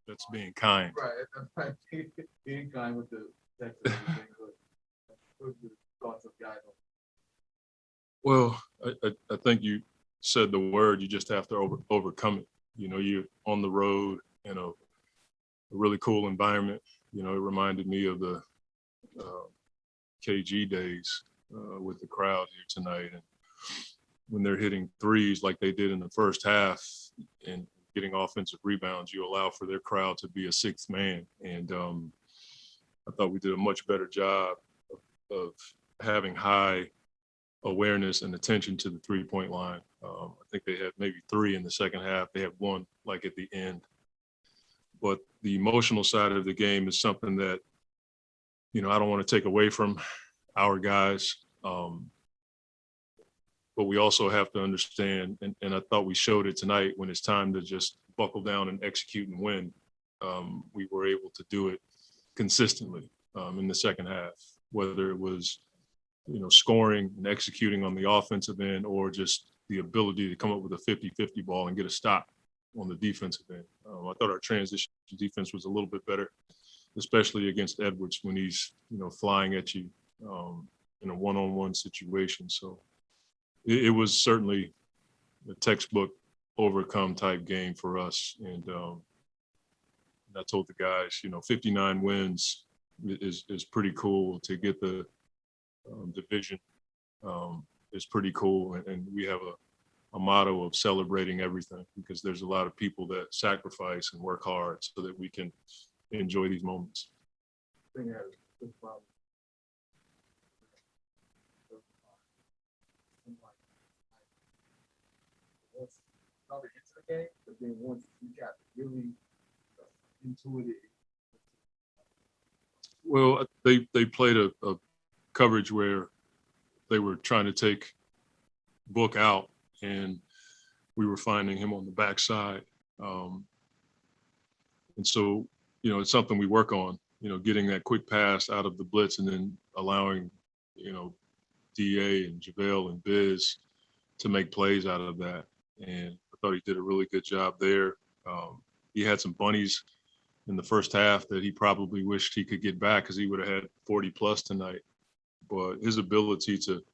That's being kind. Right. Being kind with the text and everything, but what are your thoughts of guys? Well, I think you said the word. You just have to overcome it. You know, you're on the road in a really cool environment. You know, it reminded me of the uh, KG days with the crowd here tonight. And when they're hitting threes like they did in the first half and getting offensive rebounds, you allow for their crowd to be a sixth man. And I thought we did a much better job of having high awareness and attention to the 3-point line. I think they had maybe three in the second half. They had one like at the end. But the emotional side of the game is something that, you know, I don't want to take away from our guys. But we also have to understand, and I thought we showed it tonight, when it's time to just buckle down and execute and win, we were able to do it consistently in the second half, whether it was, you know, scoring and executing on the offensive end or just the ability to come up with a 50-50 ball and get a stop on the defensive end. I thought our transition defense was a little bit better, especially against Edwards when he's, you know, flying at you in a one-on-one situation. So it was certainly a textbook overcome type game for us. And I told the guys, you know, 59 wins is pretty cool. To get the division is pretty cool. And we have a motto of celebrating everything, because there's a lot of people that sacrifice and work hard so that we can enjoy these moments. Into the game, but then once you got really into it. Well, they played a coverage where they were trying to take Book out, and we were finding him on the backside. And so, you know, it's something we work on, you know, getting that quick pass out of the blitz and then allowing, you know, DA and JaVale and Biz to make plays out of that. And I thought he did a really good job there. He had some bunnies in the first half that he probably wished he could get back, because he would have had 40 plus tonight. But his ability to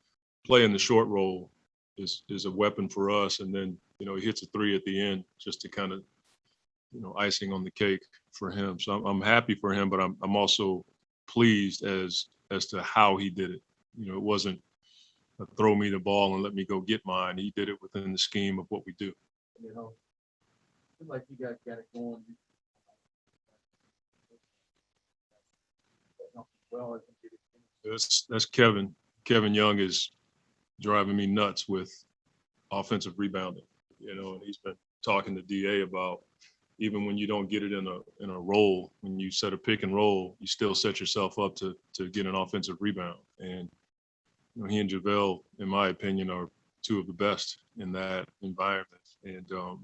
play in the short roll is a weapon for us. And then, you know, he hits a three at the end just to kind of, you know, icing on the cake for him. So I'm happy for him, but I'm also pleased as to how he did it. You know, it wasn't a throw me the ball and let me go get mine. He did it within the scheme of what we do. You know, seems like you guys got it going. Well, That's Kevin. Kevin Young is driving me nuts with offensive rebounding, you know, and he's been talking to DA about, even when you don't get it in a roll, when you set a pick and roll, you still set yourself up to get an offensive rebound. And you know, he and JaVale, in my opinion, are two of the best in that environment. And you know,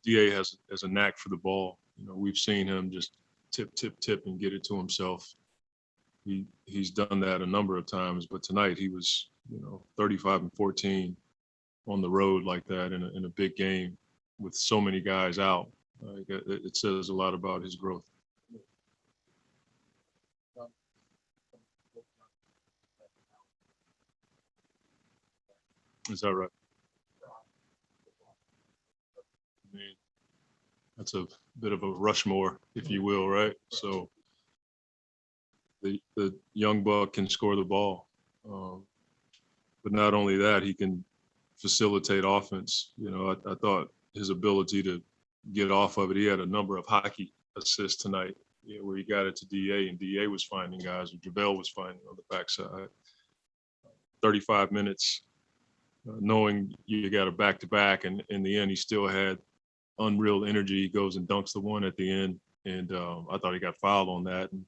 DA has a knack for the ball. You know, we've seen him just tip and get it to himself. He's done that a number of times, but tonight he was, you know, 35 and 14 on the road like that in a big game with so many guys out. It says a lot about his growth. Is that right? I mean, that's a bit of a Rushmore, if you will, right? So the young buck can score the ball, but not only that, he can facilitate offense. You know, I thought his ability to get off of it. He had a number of hockey assists tonight, you know, where he got it to DA, and DA was finding guys, or JaVale was finding on the backside. 35 minutes, knowing you got a back-to-back, and in the end, he still had unreal energy. He goes and dunks the one at the end, and I thought he got fouled on that. And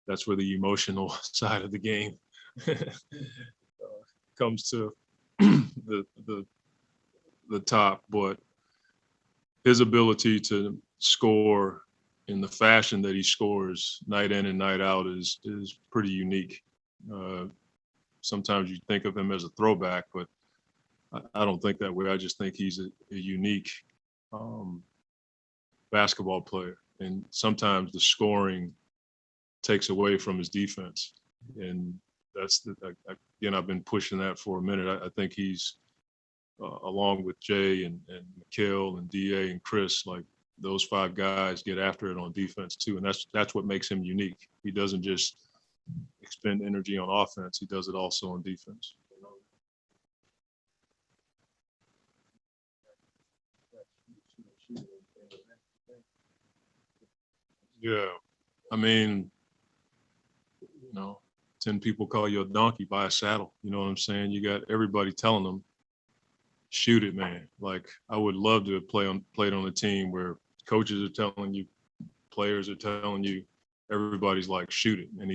that's where the emotional side of the game comes to the top. But his ability to score in the fashion that he scores night in and night out is pretty unique. Sometimes you think of him as a throwback, but I don't think that way. I just think he's a unique basketball player. And sometimes the scoring takes away from his defense. And that's again, I've been pushing that for a minute. I think he's along with Jay and Mikhail and DA and Chris, like those five guys get after it on defense too. And that's what makes him unique. He doesn't just expend energy on offense. He does it also on defense. Yeah. I mean, 10 people call you a donkey, buy a saddle. You know what I'm saying? You got everybody telling them, shoot it, man. Like I would love to have played on a team where coaches are telling you, players are telling you, everybody's like, shoot it. And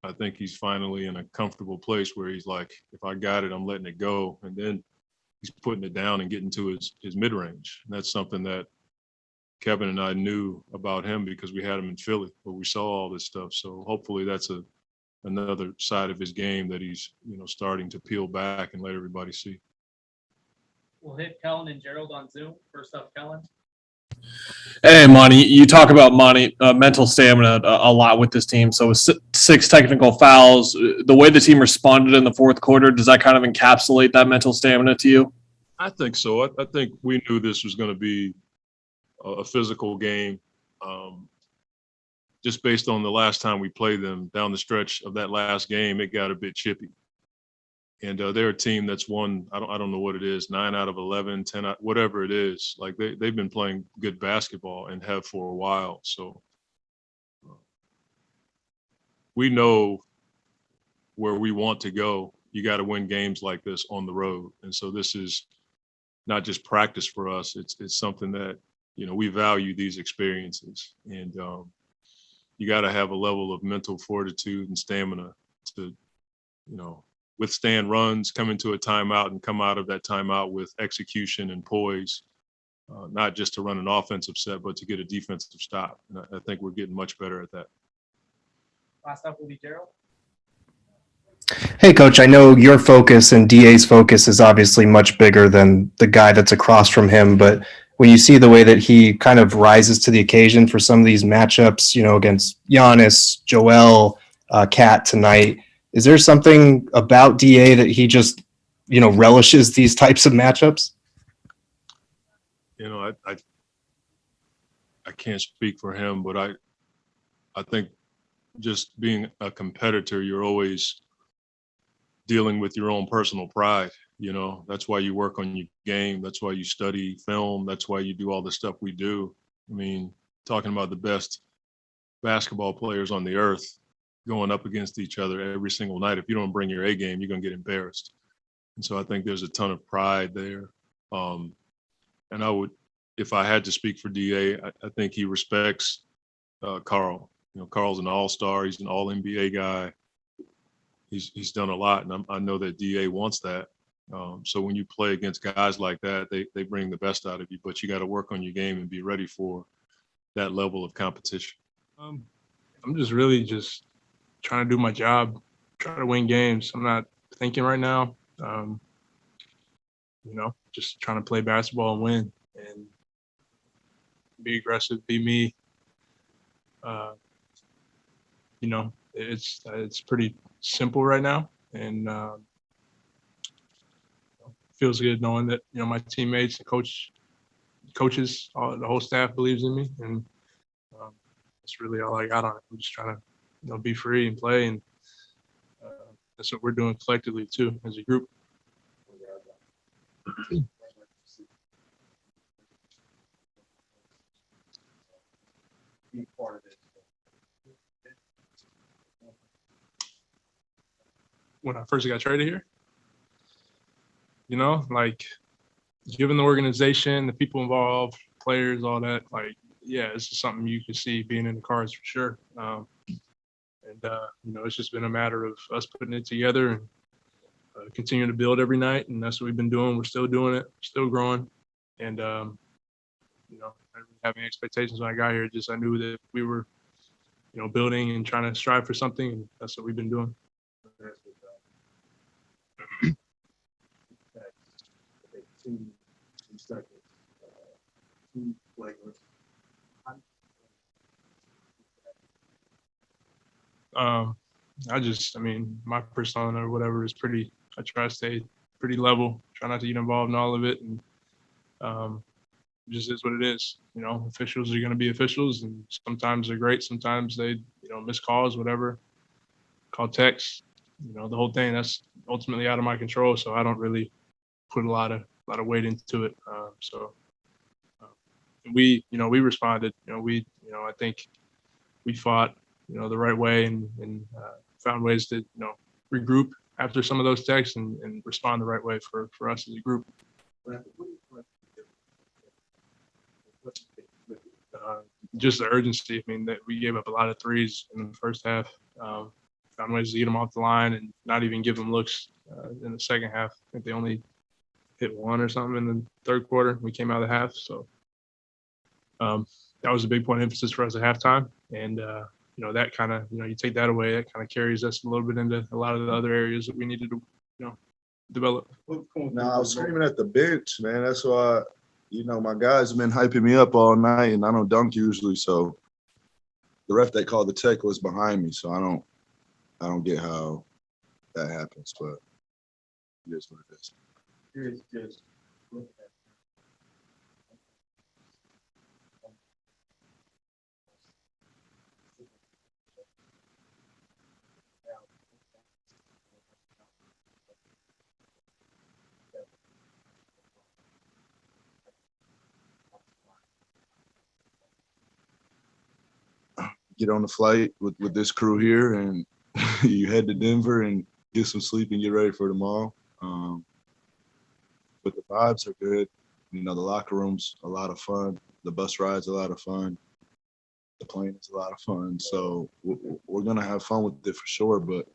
I think he's finally in a comfortable place where he's like, if I got it, I'm letting it go. And then he's putting it down and getting to his mid-range. And that's something that Kevin and I knew about him because we had him in Philly, where we saw all this stuff. So hopefully that's another side of his game that he's, starting to peel back and let everybody see. We'll hit Kellen and Gerald on Zoom. First up, Kellen. Hey, Monty, you talk about mental stamina a lot with this team. So with 6 technical fouls, the way the team responded in the fourth quarter, does that kind of encapsulate that mental stamina to you? I think so. I think we knew this was going to be a physical game. Just based on the last time we played them, down the stretch of that last game, it got a bit chippy. And they're a team that's won, I don't know what it is, 9 out of 11, 10 out, whatever it is. Like they've been playing good basketball and have for a while. So we know where we want to go. You got to win games like this on the road. And so this is not just practice for us. It's something that, we value these experiences. And you got to have a level of mental fortitude and stamina to, withstand runs, come into a timeout and come out of that timeout with execution and poise, not just to run an offensive set, but to get a defensive stop. And I think we're getting much better at that. Last up will be Gerald. Hey, Coach, I know your focus and DA's focus is obviously much bigger than the guy that's across from him, but when you see the way that he kind of rises to the occasion for some of these matchups, against Giannis, Joel, Cat tonight, is there something about DA that he just, relishes these types of matchups? I can't speak for him, but I think just being a competitor, you're always dealing with your own personal pride. That's why you work on your game. That's why you study film. That's why you do all the stuff we do. I mean, talking about the best basketball players on the earth going up against each other every single night. If you don't bring your A game, you're going to get embarrassed. And so I think there's a ton of pride there. And I would, if I had to speak for DA, I think he respects Carl. Carl's an all-star. He's an all-NBA guy. He's done a lot, and I know that DA wants that. So when you play against guys like that, they bring the best out of you, but you got to work on your game and be ready for that level of competition. I'm just really trying to do my job, trying to win games. I'm not thinking right now. Just trying to play basketball and win and be aggressive, be me. It's pretty simple right now, and feels good knowing that my teammates, the coaches, the whole staff believes in me, and that's really all I got on it. I'm just trying to be free and play, and that's what we're doing collectively too as a group. Be part of it. When I first got traded here, given the organization, the people involved, players, all that, it's just something you could see being in the cards for sure. It's just been a matter of us putting it together and continuing to build every night. And that's what we've been doing. We're still doing it, still growing. And, I didn't have any expectations when I got here. I knew that we were, building and trying to strive for something. And that's what we've been doing. Two seconds. Two flagrant I mean, my persona or whatever is pretty, I try to stay pretty level, try not to get involved in all of it. And it just is what it is. You know, officials are going to be officials, and sometimes they're great. Sometimes they, miss calls, whatever, call texts, the whole thing. That's ultimately out of my control. So I don't really put a lot of weight into it. We responded, I think we fought, the right way and found ways to, regroup after some of those texts and respond the right way for us as a group. Just the urgency. I mean, that we gave up a lot of threes in the first half. Found ways to get them off the line and not even give them looks in the second half. I think they only hit one or something in the third quarter. We came out of the half. So that was a big point of emphasis for us at halftime. And, that kind of, you take that away, that kind of carries us a little bit into a lot of the other areas that we needed to, develop. No, I was screaming at the bench, man. That's why, my guys have been hyping me up all night, and I don't dunk usually. So the ref that called the tech was behind me, so I don't get how that happens, but it is what it is. Here's just looking at Get on the flight with this crew here, and you head to Denver and get some sleep and get ready for tomorrow. But the vibes are good. The locker room's a lot of fun. The bus ride's a lot of fun. The plane is a lot of fun. So we're gonna have fun with it for sure. But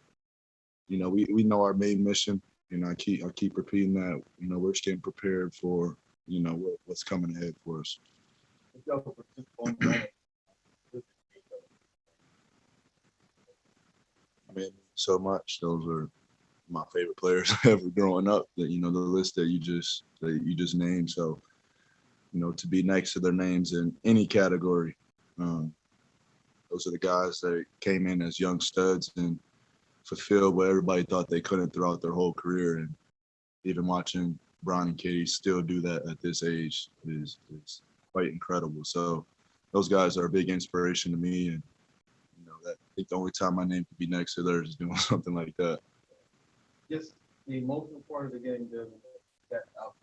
we know our main mission. I keep repeating that. We're just getting prepared for what's coming ahead for us. I mean, so much. Those are my favorite players ever growing up. That the list that you just named. So, to be next to their names in any category, those are the guys that came in as young studs and fulfilled what everybody thought they couldn't throughout their whole career. And even watching Bron and Katie still do that at this age is quite incredible. So, those guys are a big inspiration to me. And that I think the only time my name could be next to theirs is doing something like that. just the emotional part of the game, that out.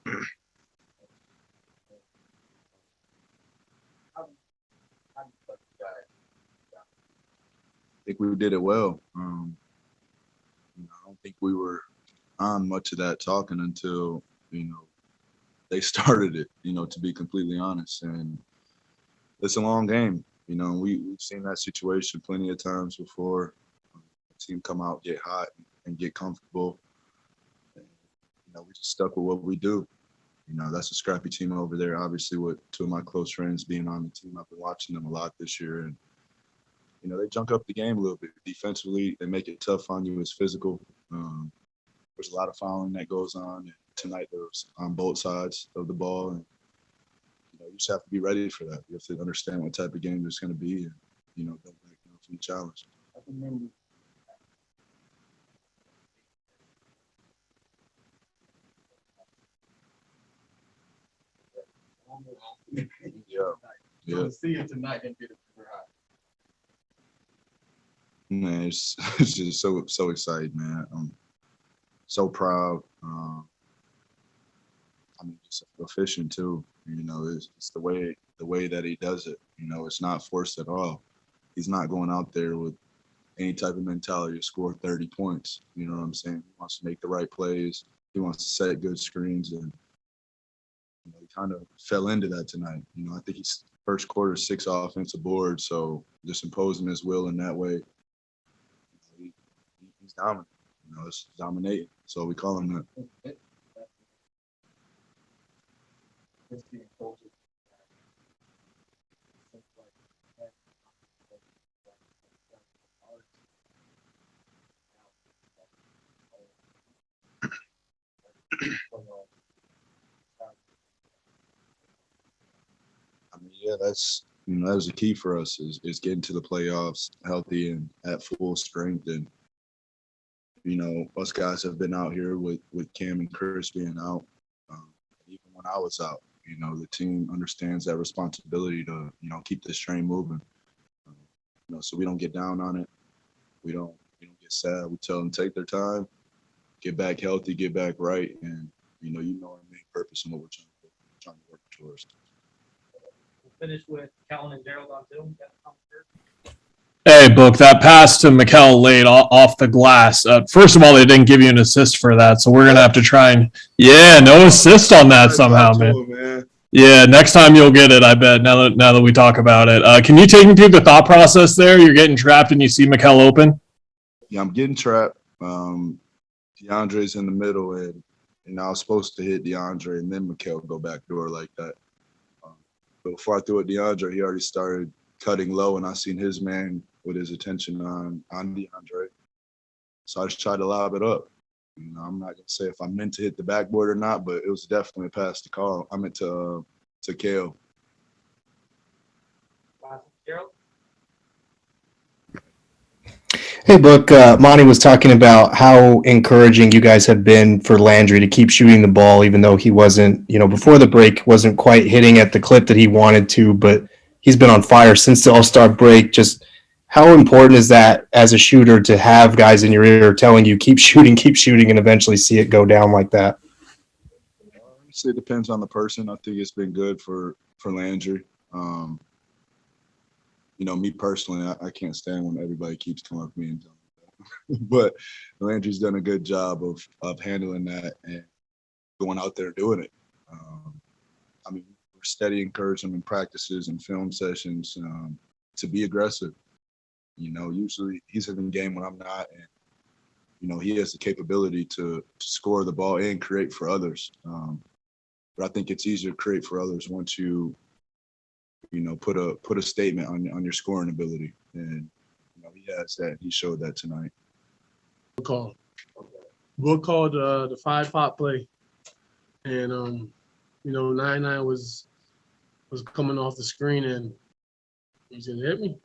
I think we did it well. I don't think we were on much of that talking until they started it. To be completely honest, and it's a long game. We've seen that situation plenty of times before. The team come out, get hot, and get comfortable. And, we just stuck with what we do. That's a scrappy team over there. Obviously, with two of my close friends being on the team, I've been watching them a lot this year, and they junk up the game a little bit defensively. They make it tough on you. It's physical. There's a lot of fouling that goes on. And tonight there was on both sides of the ball, and you just have to be ready for that. You have to understand what type of game it's going to be, and go back from the challenge. I remember. Yeah. To see it tonight and get it super hot. Man, it's just so excited, man. I'm so proud. Just efficient too. It's the way that he does it. It's not forced at all. He's not going out there with any type of mentality to score 30 points. You know what I'm saying? He wants to make the right plays. He wants to set good screens, and he kind of fell into that tonight. I think he's first quarter 6 offensive boards, so just imposing his will in that way. He's dominant. It's dominating. So we call him that. Yeah, that's that was the key for us is getting to the playoffs healthy and at full strength. And us guys have been out here with Cam and Chris being out. Even when I was out, the team understands that responsibility to keep this train moving. So we don't get down on it. We don't get sad. We tell them take their time, get back healthy, get back right, and our main purpose and what we're trying to work towards. We'll finish with Kellen and Gerald on Zoom. Got to come first. Hey, Book, that pass to Mikel late off the glass. First of all, they didn't give you an assist for that, so we're going to have to try and – yeah, no assist on that somehow, man. Yeah, next time you'll get it, I bet, now that we talk about it. Can you take me through the thought process there? You're getting trapped and you see Mikel open? Yeah, I'm getting trapped. DeAndre's in the middle, and I was supposed to hit DeAndre and then Mikel go back door like that. But before I threw at DeAndre, he already started cutting low, and I seen his man with his attention on DeAndre. So I just tried to lob it up. I'm not gonna say if I meant to hit the backboard or not, but it was definitely a pass to Carl. I meant to Kale. Gerald? Hey, Book, Monty was talking about how encouraging you guys have been for Landry to keep shooting the ball, even though he wasn't, before the break, wasn't quite hitting at the clip that he wanted to, but he's been on fire since the All-Star break. Just how important is that as a shooter to have guys in your ear telling you keep shooting, and eventually see it go down like that? Honestly, it depends on the person. I think it's been good for Landry. Me personally, I can't stand when everybody keeps coming up to me and telling me that. But Landry's done a good job of handling that and going out there doing it. We're steady encouraging him in practices and film sessions to be aggressive. Usually he's in the game when I'm not, and he has the capability to score the ball and create for others. But I think it's easier to create for others once you put a statement on your scoring ability, and he has that. He showed that tonight. Book called the 5-pop play, and 99 was coming off the screen, and he said, "Hit me."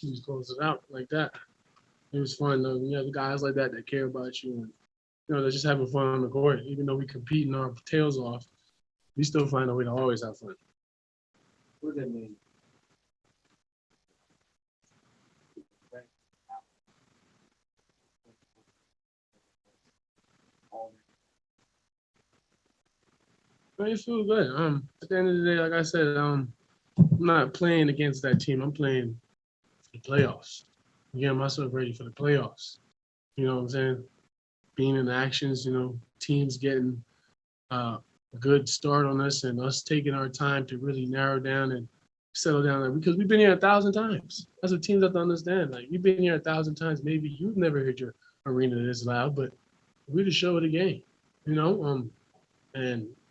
He just closed it out like that. It was fun though. You have guys like that care about you, and they're just having fun on the court. Even though we competing our tails off, we still find a way to always have fun. What does that mean? It feels good. At the end of the day, like I said, I'm not playing against that team. I'm playing for the playoffs. Getting myself ready for the playoffs. You know what I'm saying? Being in actions, teams getting a good start on us and us taking our time to really narrow down and settle down. Because we've been here 1,000 times. That's what teams have to understand. Like, you've been here 1,000 times. Maybe you've never heard your arena this loud, but we're the show of the game, and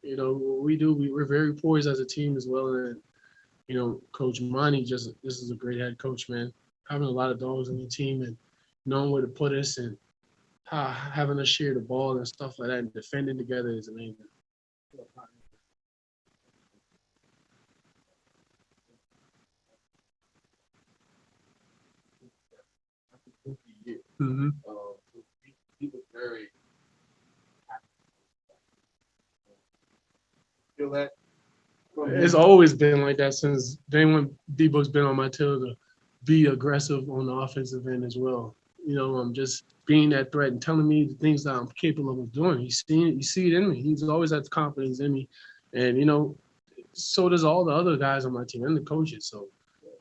what we do, we're very poised as a team as well. And, Coach Monty, this is a great head coach, man. Having a lot of dogs on the team and knowing where to put us and having us share the ball and stuff like that and defending together is amazing. Mm-hmm. He was very happy. Feel that? It's always been like that since day one. D-Book's been on my tail to be aggressive on the offensive end as well. Just being that threat and telling me the things that I'm capable of doing. He's seen it. You see it in me. He's always had confidence in me. And, so does all the other guys on my team and the coaches. So,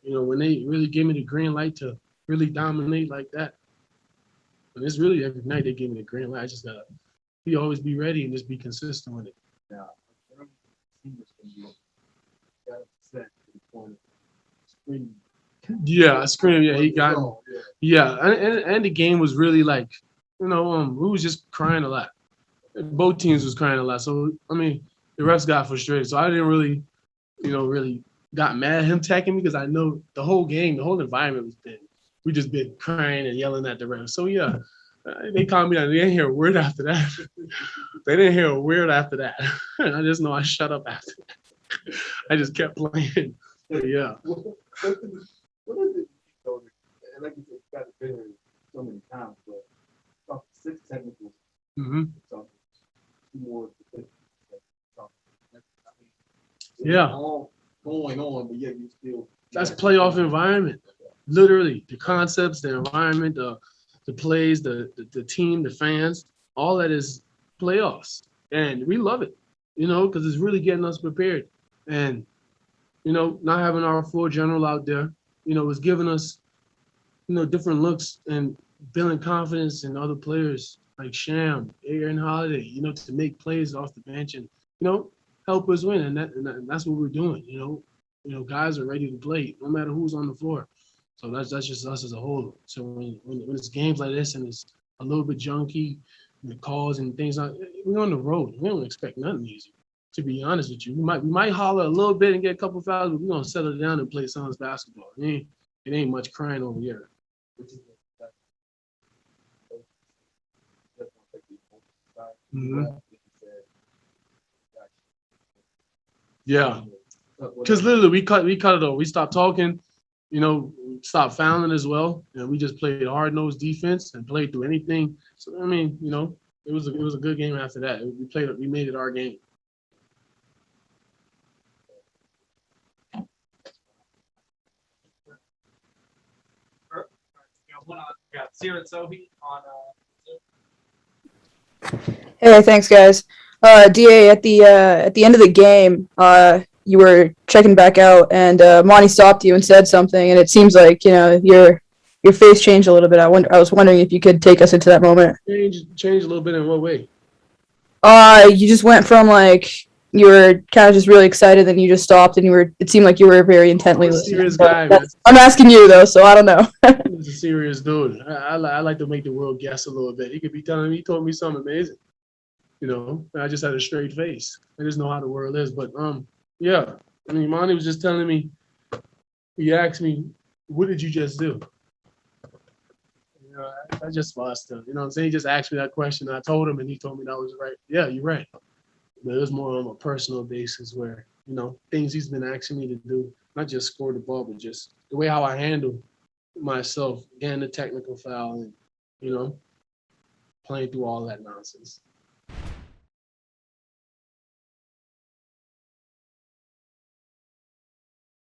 when they really give me the green light to really dominate like that, and it's really every night they give me the green light. I just got to always be ready and just be consistent with it. Now, he was going to be got upset to the point of screaming. Yeah, I screamed. Yeah, he got. Oh, Yeah, and the game was really like, we was just crying a lot. Both teams was crying a lot. So the refs got frustrated. So I didn't really, really got mad at him attacking me because I know the whole game, the whole environment was been. We just been crying and yelling at the refs. So yeah, they calmed me down. They didn't hear a word after that. They didn't hear a word after that. I just know I shut up after that. I just kept playing. Yeah. What is it, though, and like you said, you got to been here so many times, but about 6 technicals, hmm something, 2 more. Something. I mean, it's Yeah. all going on, but yet you still. That's playoff environment. Literally, the concepts, the environment, the plays, the team, the fans, all that is playoffs. And we love it, because it's really getting us prepared. And, not having our full general out there, is giving us, different looks and building confidence in other players like Sham, Aaron Holiday, to make plays off the bench and, help us win. And that's what we're doing, guys are ready to play no matter who's on the floor. So that's just us as a whole. So when it's games like this and it's a little bit junky, and the calls and things like, we're on the road. We don't expect nothing easy. To be honest with you, we might holler a little bit and get a couple fouls, but we're gonna settle down and play Suns basketball. It ain't much crying over here. Mhm. Yeah. Because literally, we cut it off. We stopped talking, stopped fouling as well, and we just played hard-nosed defense and played through anything. So I mean, it was a good game after that. We made it our game. We got Sierra Sohi on. Hey, thanks, guys. Da, at the end of the game, you were checking back out, and Monty stopped you and said something, and it seems like your face changed a little bit. I was wondering if you could take us into that moment. Change a little bit in what way? You just went from like you were kind of just really excited, then you just stopped, and it seemed like you were very intently I'm a listening. serious But guy, man. I'm asking you though, so I don't know. He's a serious dude. I like to make the world guess a little bit. He could be telling me, he told me something amazing. I just had a straight face. I just know how the world is. But yeah. I mean, Monty was just telling me, he asked me, what did you just do? I just lost him. You know what I'm saying? He just asked me that question. I told him, and he told me that was right. Yeah, you're right. But it was more on a personal basis where, things he's been asking me to do, not just score the ball, but just the way how I handle myself, getting the technical foul and, playing through all that nonsense.